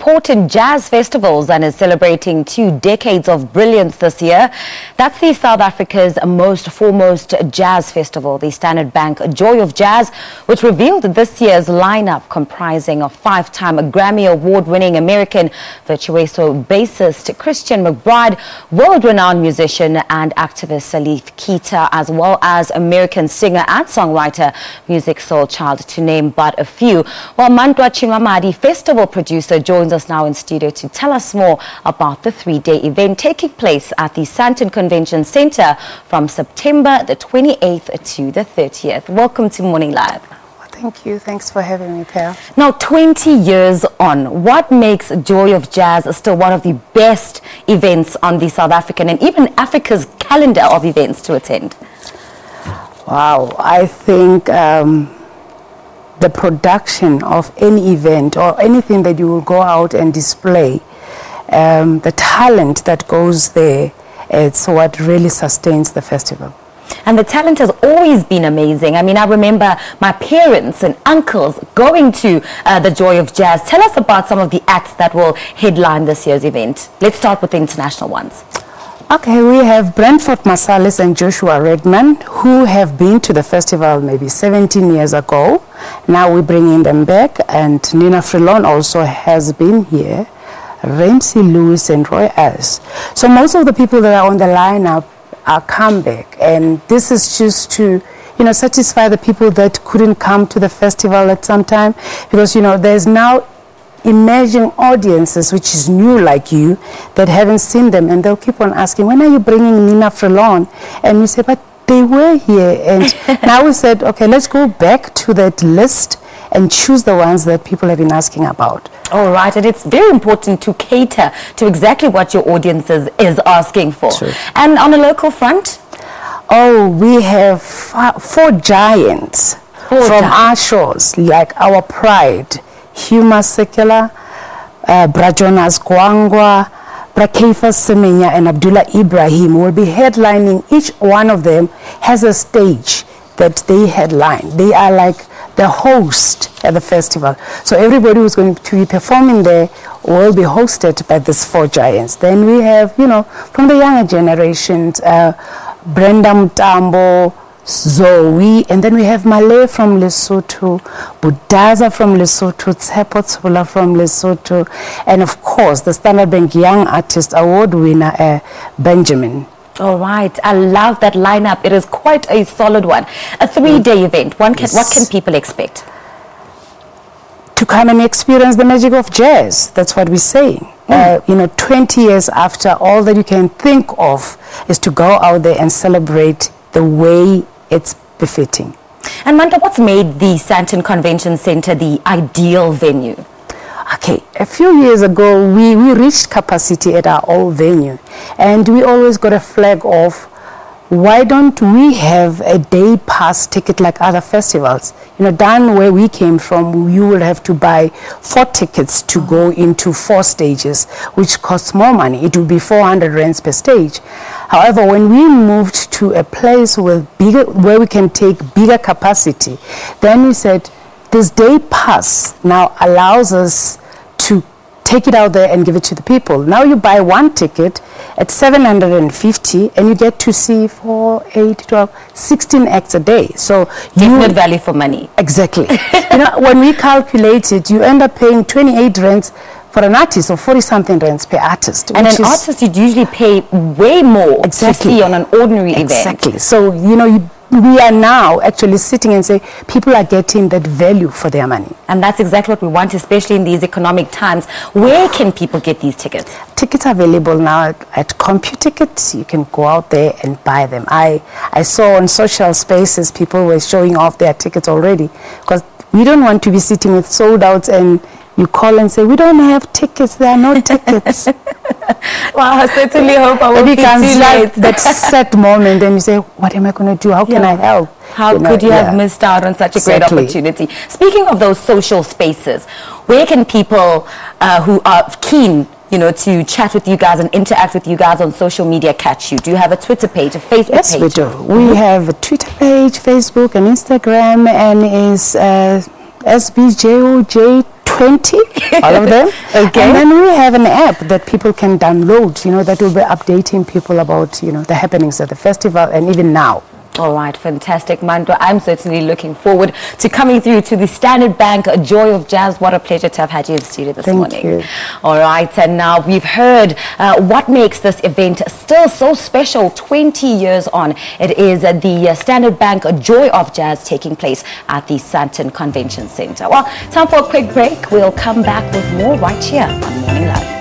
important jazz festivals and is celebrating 2 decades of brilliance this year. That's the South Africa's most foremost jazz festival, the Standard Bank Joy of Jazz, which revealed this year's lineup comprising of 5-time Grammy award-winning American virtuoso bassist Christian McBride, world-renowned musician and activist Salif Keita, as well as American singer and songwriter Musiq Soulchild, to name but a few. While Mantwa Chinoamadi, festival producer, joins us now in studio to tell us more about the 3-day event taking place at the Sandton Convention Centre from September the 28th to the 30th. Welcome to Morning Live. Thank you. Thanks for having me, Pam. Now, 20 years on, what makes Joy of Jazz still one of the best events on the South African and even Africa's calendar of events to attend? Wow, I think the production of any event or anything that you will go out and display, the talent that goes there, it's what really sustains the festival. And the talent has always been amazing. I mean, I remember my parents and uncles going to the Joy of Jazz. Tell us about some of the acts that will headline this year's event. Let's start with the international ones. Okay, we have Brentford Marsalis and Joshua Redman, who have been to the festival maybe 17 years ago. Now we're bringing them back, and Nina Freelon also has been here, Ramsey Lewis and Roy S. So most of the people that are on the lineup are come back, and this is just to, you know, satisfy the people that couldn't come to the festival at some time, because, you know, there's now emerging audiences which is new like you that haven't seen them, and they'll keep on asking, when are you bringing Nina Freelon? And we say, but they were here. And now we said, okay, let's go back to that list and choose the ones that people have been asking about. All right, and it's very important to cater to exactly what your audience is asking for. True. And on a local front? Oh, we have 4 giants from our shores, like our pride. Huma Sekela, Brajonas Gwangwa, Brakefa Semenya and Abdullah Ibrahim will be headlining. Each one of them has a stage that they headline. They are like the host at the festival. So everybody who's going to be performing there will be hosted by these 4 giants. Then we have, you know, from the younger generations, Brenda Mtambo, Zoe, and then we have Malay from Lesotho, Budaza from Lesotho, Tsepo Tsula from Lesotho, and of course the Standard Bank Young Artist Award winner, Benjamin. All right, I love that lineup. It is quite a solid one. A 3-day event. What can people expect? To come and experience the magic of jazz. That's what we're saying. You know, 20 years after, all that you can think of is to go out there and celebrate the way it's befitting. And Mantwa, what's made the Sandton Convention Centre the ideal venue? Okay, a few years ago, we reached capacity at our old venue, and we always got a flag of, why don't we have a day pass ticket like other festivals? You know, down where we came from, you will have to buy 4 tickets to go into 4 stages, which costs more money. It will be 400 rands per stage. However, when we moved to a place with where we can take bigger capacity, then we said, this day pass now allows us to take it out there and give it to the people. Now you buy 1 ticket at 750 and you get to see 4, 8, 12, 16 acts a day. So definite value for money. Exactly. You know, when we calculate it, you end up paying 28 rands for an artist or 40-something rands per artist. And an artist you'd usually pay way more to see on an ordinary event. Exactly. So, you know, we are now actually sitting and say people are getting that value for their money. And that's exactly what we want, especially in these economic times. Where can people get these tickets? Tickets are available now at CompuTickets. You can go out there and buy them. I saw on social spaces people were showing off their tickets already, because we don't want to be sitting with sold outs and you call and say, we don't have tickets, there are no tickets. Well, I certainly hope I won't be too late. That sad moment, and you say, what am I going to do? How can I help? How could you have missed out on such a great opportunity? Speaking of those social spaces, where can people who are keen, you know, to chat with you guys and interact with you guys on social media catch you? Do you have a Twitter page, a Facebook page? Yes, we do. We have a Twitter page, Facebook and Instagram, and is SBJOJ 20, all of them. Okay. And then we have an app that people can download, you know, that will be updating people about, you know, the happenings at the festival and even now. All right, fantastic, Mantwa. I'm certainly looking forward to coming through to the Standard Bank Joy of Jazz. What a pleasure to have had you in the studio this morning. Thank you. All right, and now we've heard what makes this event still so special 20 years on. It is the Standard Bank Joy of Jazz taking place at the Sandton Convention Centre. Well, time for a quick break. We'll come back with more right here on Morning Live.